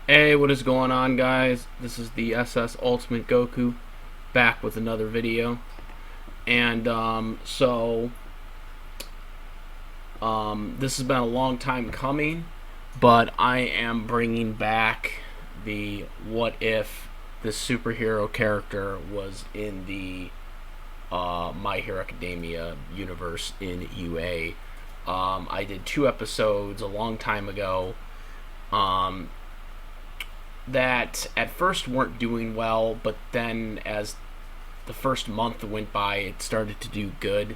Hey, what is going on, guys? This is the SS Ultimate Goku back with another video. And this has been a long time coming, but I am bringing back the what if this superhero character was in the My Hero Academia universe in UA. I did 2 episodes a long time ago. Um, that at first weren't doing well, but then as the first month went by, it started to do good.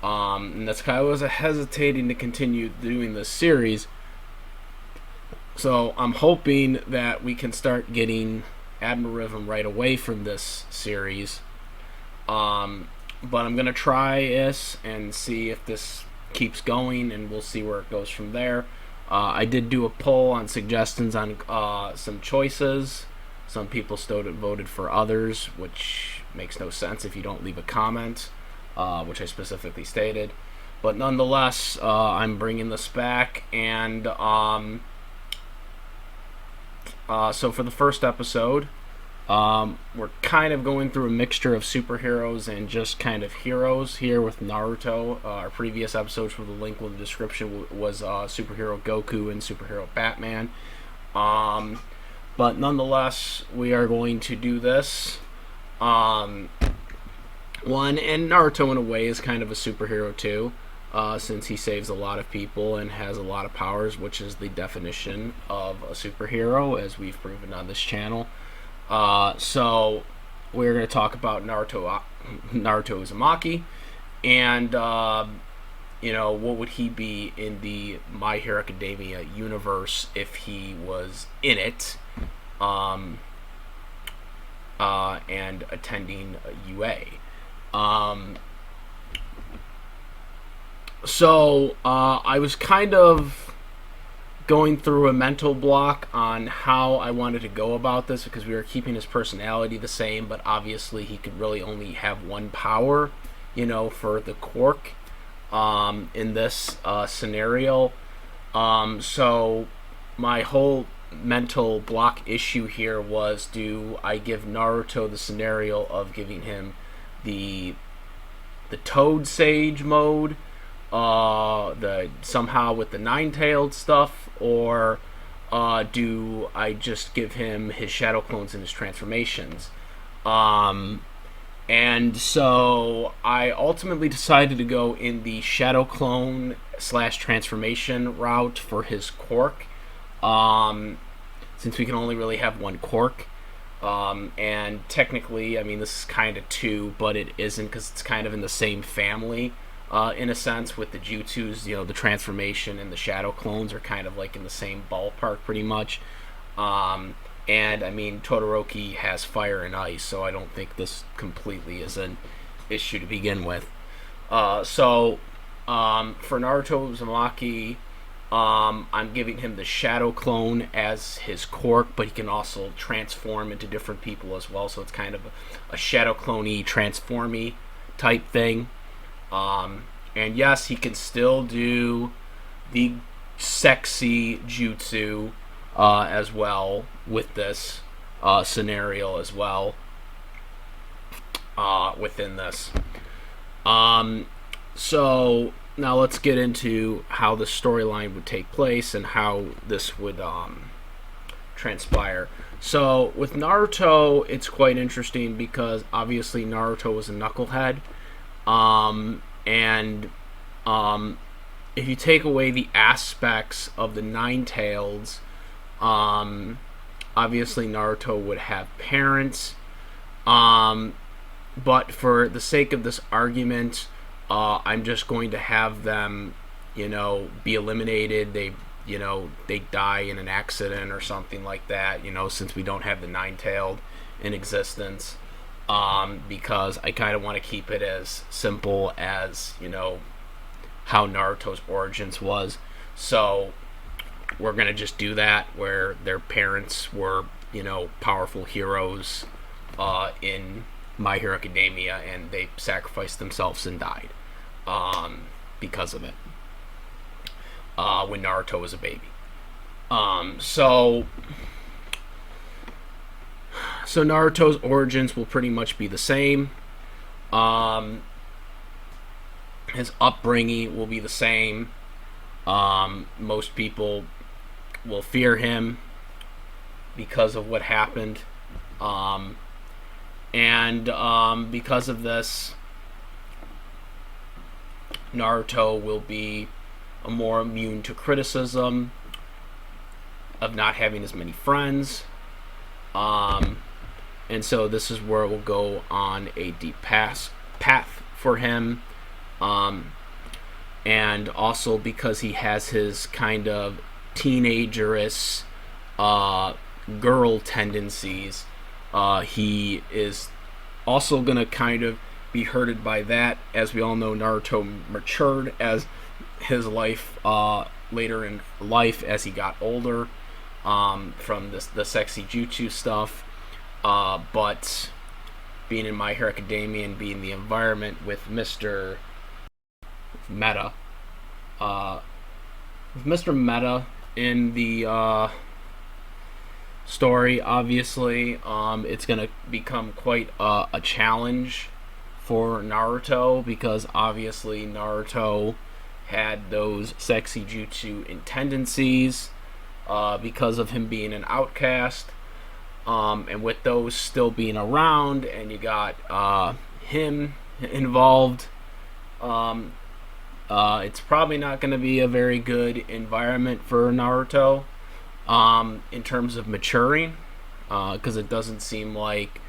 And that's kind of was hesitating to continue doing this series. So I'm hoping that we can start getting Admirism right away from this series. But I'm gonna try this and see if this keeps going, and we'll see where it goes from there. I did do a poll on suggestions on some choices. Some people still voted for others, which makes no sense if you don't leave a comment, which I specifically stated. But nonetheless, I'm bringing this back, and so for the first episode, we're kind of going through a mixture of superheroes and just kind of heroes here with Naruto. Our previous episodes with the link in the description was superhero Goku and superhero Batman. But nonetheless, we are going to do this. One, and Naruto in a way is kind of a superhero too, since he saves a lot of people and has a lot of powers, which is the definition of a superhero, as we've proven on this channel. So we're going to talk about Naruto Uzumaki, and what would he be in the My Hero Academia universe if he was in it, and attending UA. I was kind of going through a mental block on how I wanted to go about this, because we were keeping his personality the same, but obviously he could really only have one power, for the Quirk in this scenario. So my whole mental block issue here was, do I give Naruto the scenario of giving him the Toad Sage mode, the somehow with the nine-tailed stuff, or do I just give him his shadow clones and his transformations? And so I ultimately decided to go in the shadow clone / transformation route for his Quirk, since we can only really have one Quirk. And technically, I mean, this is kind of two, but it isn't, because it's kind of in the same family. In a sense, with the jutsus, the transformation and the shadow clones are kind of like in the same ballpark, pretty much. And I mean, Todoroki has fire and ice, so I don't think this completely is an issue to begin with. For Naruto Uzumaki, I'm giving him the shadow clone as his Quirk, but he can also transform into different people as well, so it's kind of a shadow clone-y, transformy type thing. And yes, he can still do the sexy jutsu as well with this scenario as well within this. So now let's get into how the storyline would take place and how this would transpire. So with Naruto, it's quite interesting because obviously Naruto was a knucklehead. If you take away the aspects of the nine-taileds, obviously Naruto would have parents, but for the sake of this argument, I'm just going to have them, be eliminated. They die in an accident or something like that, since we don't have the nine-tailed in existence. Because I kind of want to keep it as simple as, how Naruto's origins was. So we're going to just do that, where their parents were, powerful heroes in My Hero Academia, and they sacrificed themselves and died because of it when Naruto was a baby. So So Naruto's origins will pretty much be the same. Um, his upbringing will be the same. Most people will fear him because of what happened. Um, and because of this, Naruto will be more immune to criticism of not having as many friends. Um, and so this is where we'll go on a deep path for him. And also because he has his kind of teenagerous girl tendencies, he is also going to kind of be hurted by that. As we all know, Naruto matured as his life later in life as he got older, from the sexy jutsu stuff. But being in My Hero Academia and being the environment with Mr. Meta, in the story, obviously, it's going to become quite a challenge for Naruto, because obviously Naruto had those sexy jutsu tendencies because of him being an outcast. And with those still being around, and you got him involved, it's probably not going to be a very good environment for Naruto in terms of maturing, because it doesn't seem like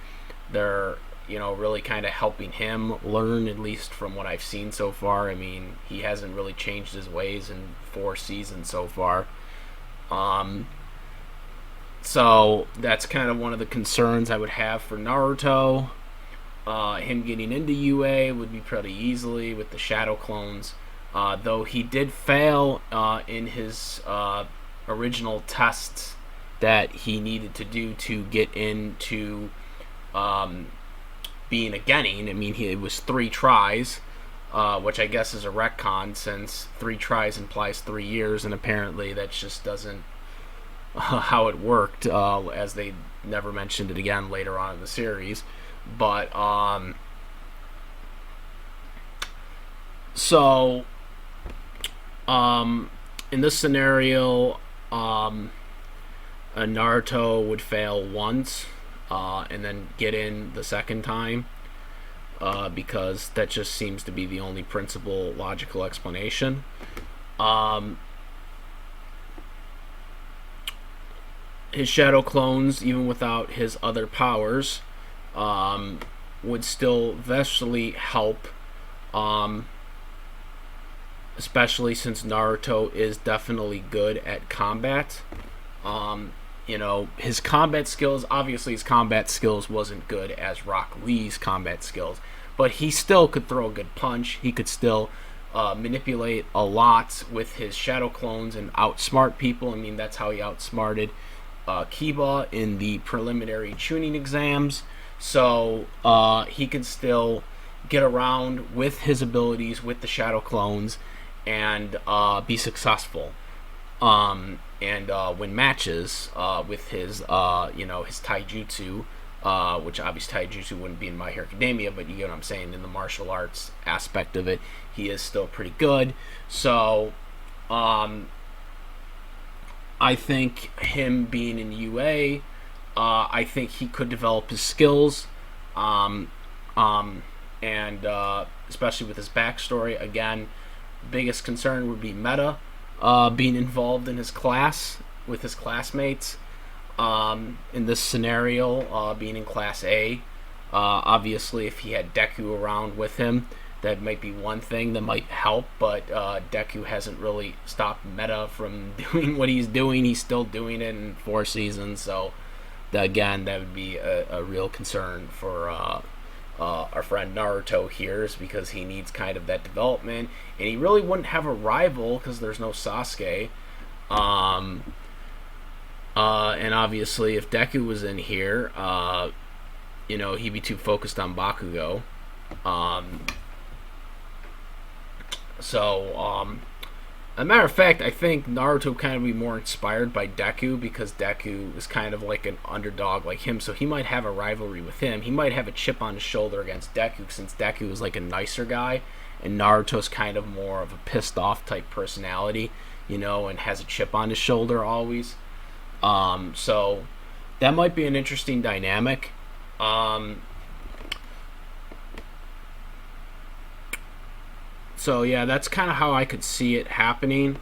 they're really kind of helping him learn, at least from what I've seen so far. I mean, he hasn't really changed his ways in 4 seasons so far. So that's kind of one of the concerns I would have for Naruto. Him getting into UA would be pretty easily with the shadow clones, though he did fail in his original tests that he needed to do to get into being a Genin. I mean, it was 3 tries, which I guess is a retcon, since 3 tries implies 3 years, and apparently that just doesn't how it worked, as they never mentioned it again later on in the series. But so in this scenario, Naruto would fail once and then get in the second time, because that just seems to be the only principal logical explanation. His shadow clones, even without his other powers, would still vastly help, especially since Naruto is definitely good at combat. His combat skills, obviously his combat skills wasn't good as Rock Lee's combat skills, but he still could throw a good punch. He could still manipulate a lot with his shadow clones and outsmart people. I mean, that's how he outsmarted Kiba in the preliminary tuning exams. So he can still get around with his abilities with the shadow clones and be successful, and win matches with his his taijutsu, which obviously taijutsu wouldn't be in My Hero Academia, but you get what I'm saying. In the martial arts aspect of it, he is still pretty good. So I think him being in UA, I think he could develop his skills, and especially with his backstory. Again, biggest concern would be Meta being involved in his class with his classmates. In this scenario, being in Class A, obviously if he had Deku around with him, that might be one thing that might help, but Deku hasn't really stopped Meta from doing what he's doing. He's still doing it in 4 seasons, so again, that would be a real concern for our friend Naruto here, is because he needs kind of that development, and he really wouldn't have a rival because there's no Sasuke. And obviously, if Deku was in here, he'd be too focused on Bakugo. So a matter of fact, I think Naruto kind of be more inspired by Deku because Deku is kind of like an underdog like him, so he might have a rivalry with him. He might have a chip on his shoulder against Deku since Deku is like a nicer guy, and Naruto's kind of more of a pissed off type personality, and has a chip on his shoulder always. So that might be an interesting dynamic. So yeah, that's kind of how I could see it happening.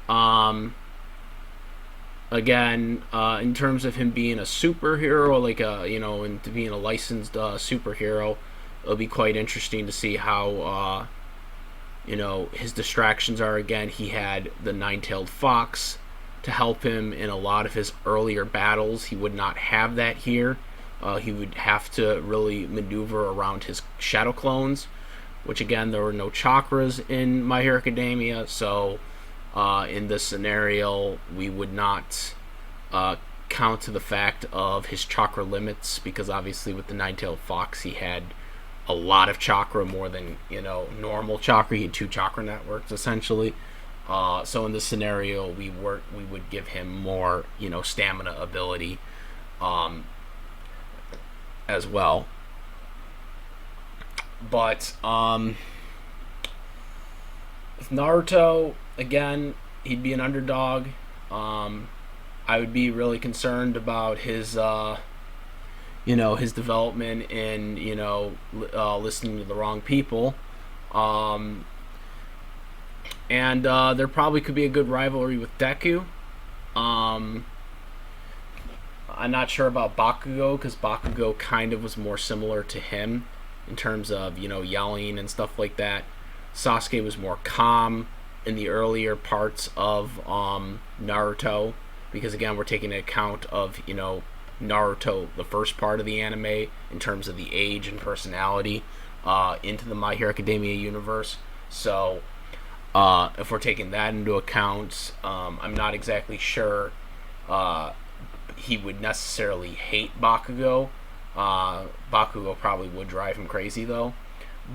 Um, Again, in terms of him being a superhero, like and being a licensed superhero, it'll be quite interesting to see how his distractions are. Again, he had the nine-tailed fox to help him in a lot of his earlier battles. He would not have that here. He would have to really maneuver around his shadow clones, which again, there were no chakras in My Hero Academia, so in this scenario, we would not count to the fact of his chakra limits, because obviously with the nine-tailed fox, he had a lot of chakra, more than normal chakra. He had 2 chakra networks essentially. So in this scenario, we would give him more stamina ability as well. But Naruto, again, he'd be an underdog. I would be really concerned about his his development in listening to the wrong people. And there probably could be a good rivalry with Deku. I'm not sure about Bakugo, because Bakugo kind of was more similar to him in terms of yelling and stuff like that. Sasuke was more calm in the earlier parts of Naruto, because again, we're taking account of Naruto, the first part of the anime, in terms of the age and personality into the My Hero Academia universe. So if we're taking that into account, I'm not exactly sure he would necessarily hate Bakugo. Bakugo probably would drive him crazy though,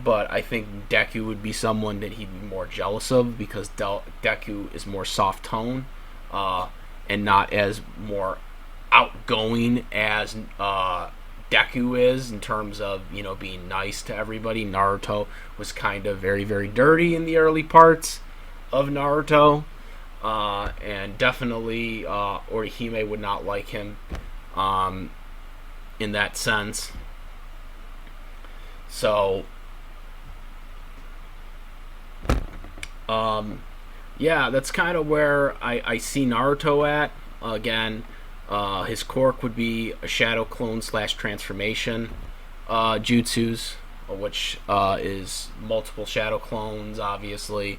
but I think Deku would be someone that he'd be more jealous of, because Deku is more soft tone and not as more outgoing as Deku is, in terms of being nice to everybody. Naruto was kind of very, very dirty in the early parts of Naruto, and definitely Orihime would not like him in that sense. So yeah, that's kind of where I see Naruto at. Again, his quirk would be a shadow clone / transformation jutsus, which is multiple shadow clones, obviously,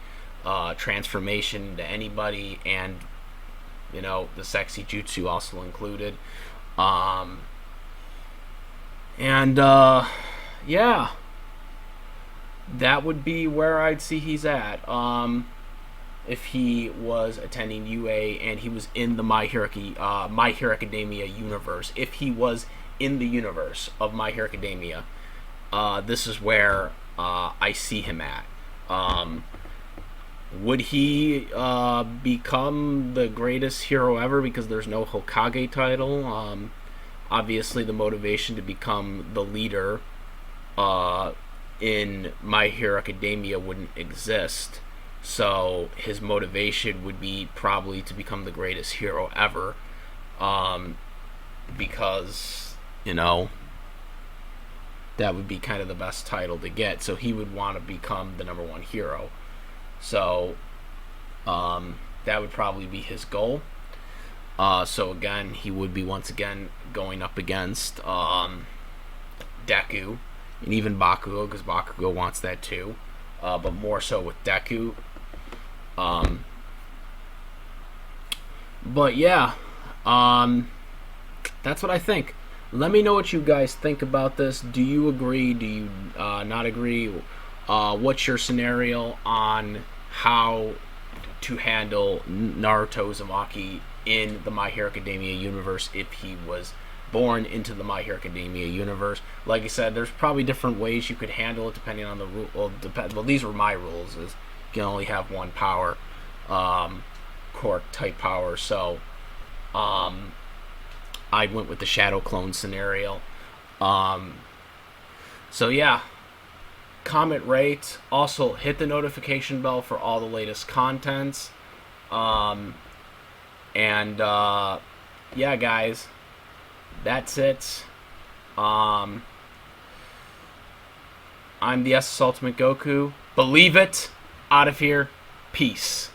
transformation to anybody, and the sexy jutsu also included. And yeah, that would be where I'd see he's at. If he was attending UA and he was in the My Hero Academia universe, if he was in the universe of My Hero Academia, this is where I see him at. Would he become the greatest hero ever because there's no Hokage title? Obviously, the motivation to become the leader in My Hero Academia wouldn't exist. So his motivation would be probably to become the greatest hero ever, because that would be kind of the best title to get. So he would want to become the number 1 hero. So that would probably be his goal. So again, he would be once again going up against Deku and even Bakugo, because Bakugo wants that too, but more so with Deku. But yeah, that's what I think. Let me know what you guys think about this. Do you agree? Do you not agree? What's your scenario on how to handle Naruto Uzumaki in the My Hero Academia universe if he was born into the My Hero Academia universe? Like I said, there's probably different ways you could handle it depending on the rule. Well, these were my rules. Is you can only have one power. Quirk type power. So I went with the Shadow Clone scenario. So yeah, comment, rate. Also hit the notification bell for all the latest contents. And yeah, guys, that's it. I'm the SS Ultimate Goku. Believe it. Out of here. Peace.